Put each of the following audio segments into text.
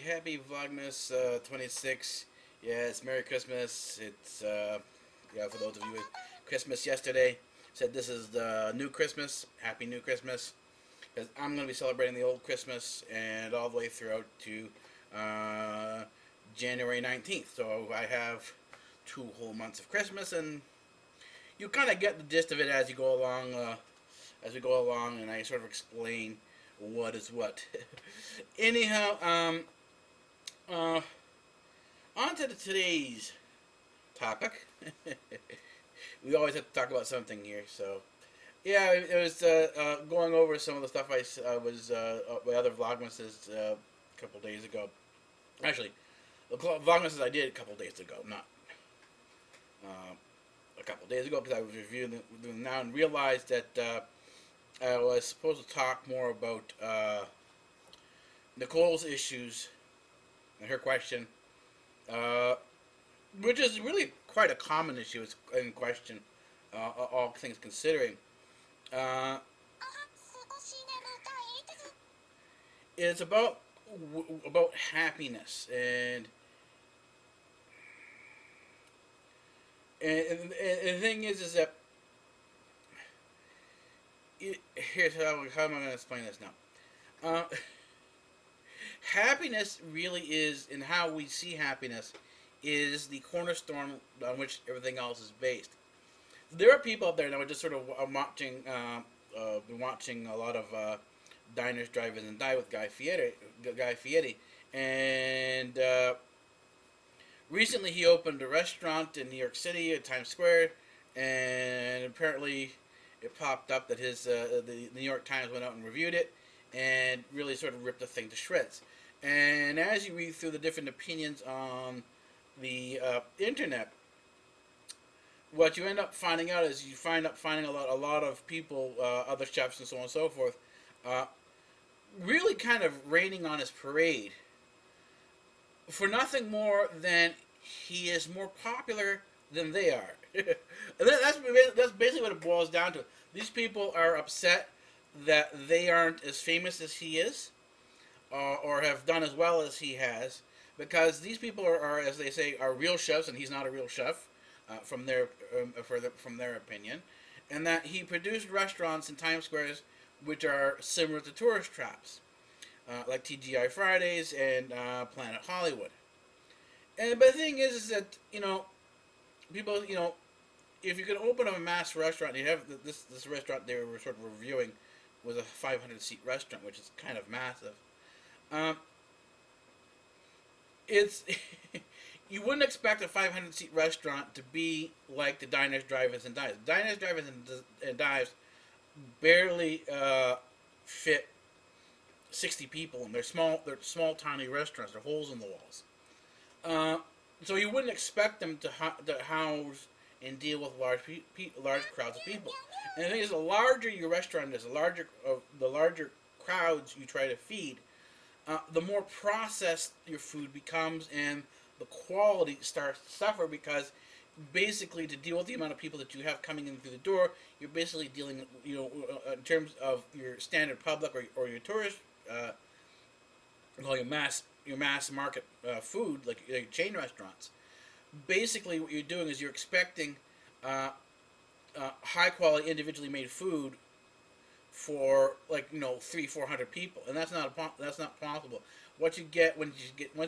happy Vlogmas 26. Yes, Merry Christmas. It's, yeah, for those of you with Christmas yesterday, said this is the new Christmas. Happy New Christmas. Because I'm going to be celebrating the old Christmas and all the way throughout to January 19th. So I have 2 whole months of Christmas, and you kind of get the gist of it as you go along, and I sort of explain what is what. Anyhow, uh, on to today's topic. We always have to talk about something here, so yeah, it was going over some of the stuff I was my other vlogmases a couple days ago. Actually, the vlogmases I did a couple days ago, not a couple days ago, because I was reviewing them now and realized that I was supposed to talk more about Nicole's issues and her question, which is really quite a common issue in question, all things considering. Uh, it's about happiness and the thing is that here's how am I going to explain this now. Happiness really is, and how we see happiness is the cornerstone on which everything else is based. There are people out there that are just sort of been watching a lot of Diners, Drive-Ins, and Die with Guy Fieri, and recently he opened a restaurant in New York City at Times Square, and apparently it popped up that the New York Times went out and reviewed it and really sort of ripped the thing to shreds. And as you read through the different opinions on the internet, what you end up finding out is you find up finding a lot of people, other chefs and so on and so forth, really kind of raining on his parade for nothing more than he is more popular than they are. And that's basically what it boils down to. These people are upset that they aren't as famous as he is, or have done as well as he has, because these people are, as they say, are real chefs, and he's not a real chef, from their opinion, and that he produced restaurants in Times Square which are similar to tourist traps, like TGI Fridays and Planet Hollywood. But the thing is that people, if you could open up a mass restaurant, you have this restaurant they were sort of reviewing was a 500-seat restaurant, which is kind of massive. It's you wouldn't expect a 500-seat restaurant to be like the Diners, Drive-Ins, and Dives. Diners, Drive-Ins, and Dives barely fit 60 people, and they're small, tiny restaurants. They're holes in the walls. So you wouldn't expect them to house and deal with large crowds of people. And the thing is, the larger your restaurant is, the larger crowds you try to feed, the more processed your food becomes, and the quality starts to suffer, because basically to deal with the amount of people that you have coming in through the door, you're basically dealing, in terms of your standard public or your tourist, your mass market food, like chain restaurants. Basically, what you're doing is you're expecting high quality, individually made food for 300-400 people, and that's not possible. What you get once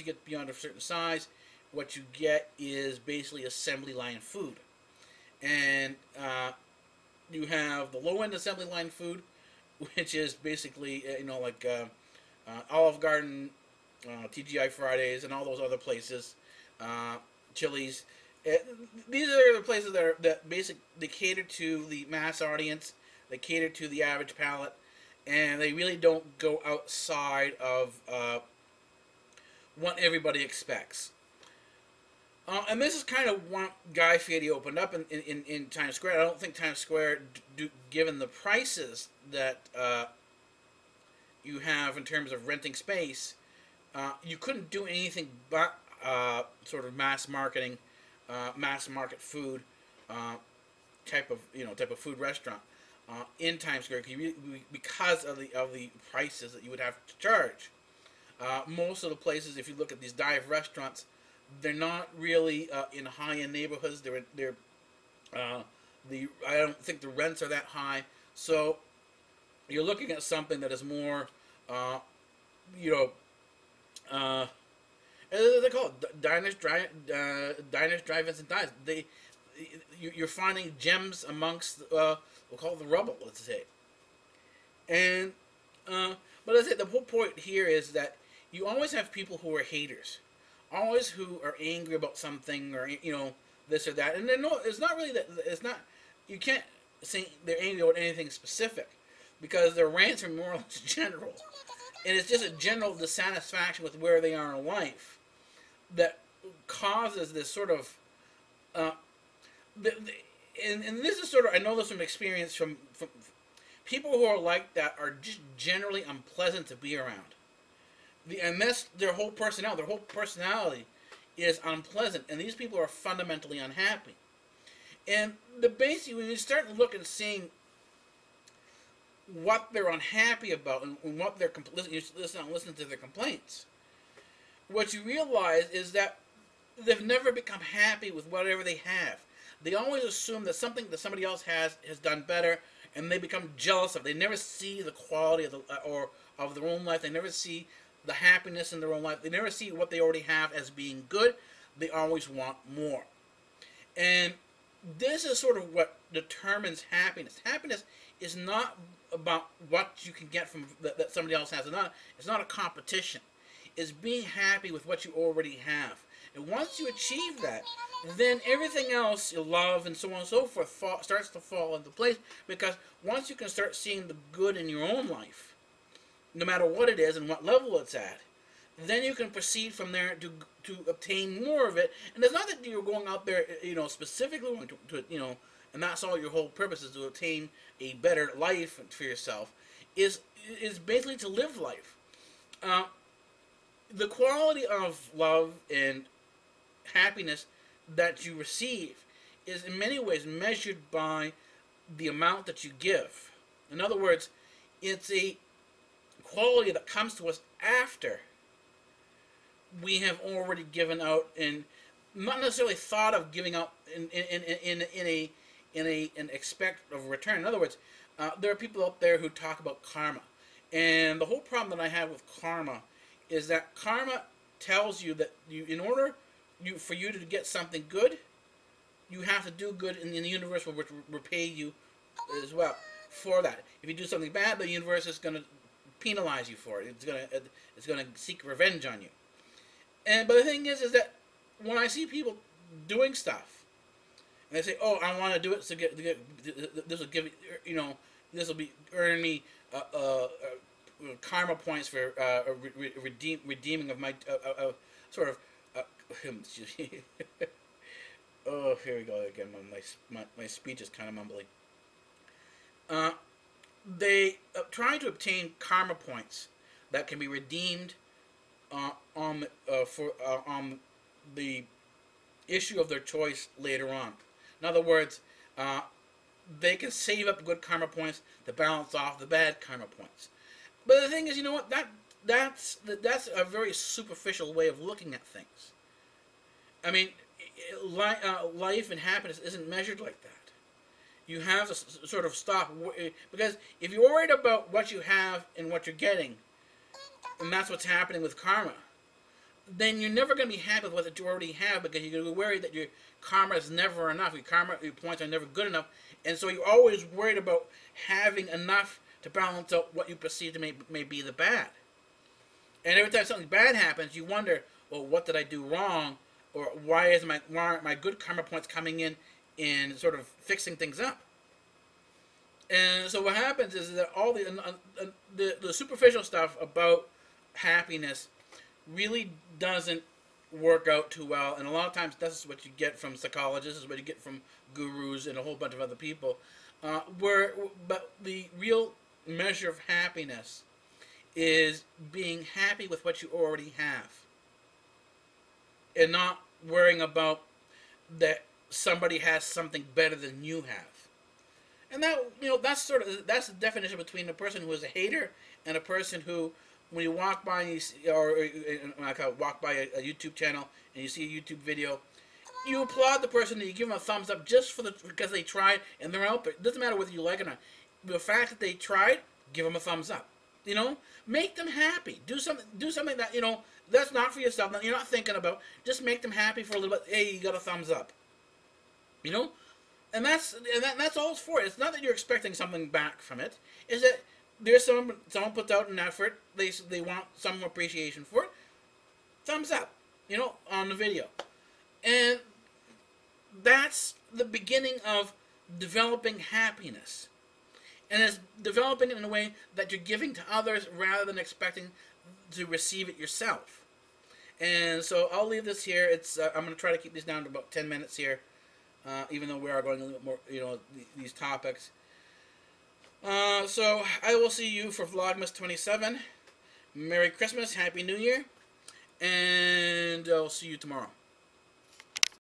you get beyond a certain size, what you get is basically assembly line food, and you have the low end assembly line food, which is basically Olive Garden, TGI Fridays, and all those other places, Chili's. These are the places they cater to the mass audience. They cater to the average palate, and they really don't go outside of what everybody expects. And this is kind of what Guy Fieri opened up in Times Square. I don't think Times Square, given the prices that you have in terms of renting space, you couldn't do anything but sort of mass market food type of food restaurant in Times Square, because of the prices that you would have to charge. Most of the places, if you look at these dive restaurants, they're not really in high-end neighborhoods. I don't think the rents are that high. So you're looking at something that is more, you know, they call it diners, drive-ins, and dives. You're finding gems amongst, we'll call it the rubble, let's say. And but as I say, the whole point here is that you always have people who are haters, always who are angry about something, or this or that. And it's not really that. It's not. You can't say they're angry about anything specific, because their rants are more or less general, and it's just a general dissatisfaction with where they are in life that causes this sort of. And this is sort of, I know this from experience from people who are like that are just generally unpleasant to be around. And that's their whole personality. Their whole personality is unpleasant, and these people are fundamentally unhappy. And when you start looking and seeing what they're unhappy about and what they're listening to their complaints, what you realize is that they've never become happy with whatever they have. They always assume that something that somebody else has done better, and they become jealous of it. They never see the quality of their own life. They never see the happiness in their own life. They never see what they already have as being good. They always want more. And this is sort of what determines happiness. Happiness is not about what you can get from that somebody else has. It's not a competition. It's being happy with what you already have. And once you achieve that, then everything else, your love and so on and so forth, starts to fall into place. Because once you can start seeing the good in your own life, no matter what it is and what level it's at, then you can proceed from there to obtain more of it. And it's not that you're going out there, specifically to and that's all your whole purpose is, to obtain a better life for yourself, is basically to live life. The quality of love and happiness that you receive is in many ways measured by the amount that you give. In other words, it's a quality that comes to us after we have already given out, and not necessarily thought of giving out in an expect of return. In other words, there are people out there who talk about karma, and the whole problem that I have with karma is that karma tells you that for you to get something good, you have to do good, and the universe will repay you as well for that. If you do something bad, the universe is going to penalize you for it. It's going to seek revenge on you. But the thing is that when I see people doing stuff, and they say, "Oh, I want to do it to get this will give this will be earn me karma points for redeeming of my sort of." Oh, here we go again. My speech is kind of mumbly. They try to obtain karma points that can be redeemed on the issue of their choice later on. In other words, they can save up good karma points to balance off the bad karma points. But the thing is, you know what? That's a very superficial way of looking at things. I mean, life and happiness isn't measured like that. You have to sort of stop, because if you're worried about what you have and what you're getting, and that's what's happening with karma, then you're never going to be happy with what you already have, because you're going to be worried that your karma is never enough. Your points are never good enough, and so you're always worried about having enough to balance out what you perceive to may be the bad. And every time something bad happens, you wonder, well, what did I do wrong? Or why aren't my good karma points coming in and sort of fixing things up? And so what happens is that all the superficial stuff about happiness really doesn't work out too well. And a lot of times this is what you get from psychologists, this is what you get from gurus and a whole bunch of other people. But the real measure of happiness is being happy with what you already have, and not worrying about that somebody has something better than you have. And that's the definition between a person who is a hater and a person who when you walk by, or like walk by a YouTube channel and you see a YouTube video, you applaud the person and you give them a thumbs up just because they tried and they're out there. It doesn't matter whether you like it or not. The fact that they tried, give them a thumbs up. You know, make them happy. Do something that, you know, that's not for yourself, that you're not thinking about. Just make them happy for a little bit. Hey, you got a thumbs up. You know, and that's all it's for. It's not that you're expecting something back from it. It's that there's someone puts out an effort. They want some appreciation for it. Thumbs up. You know, on the video, and that's the beginning of developing happiness. And it's developing it in a way that you're giving to others rather than expecting to receive it yourself. And so I'll leave this here. It's I'm going to try to keep these down to about 10 minutes here, even though we are going a little bit more, you know, these topics. So I will see you for Vlogmas 27. Merry Christmas, Happy New Year, and I'll see you tomorrow.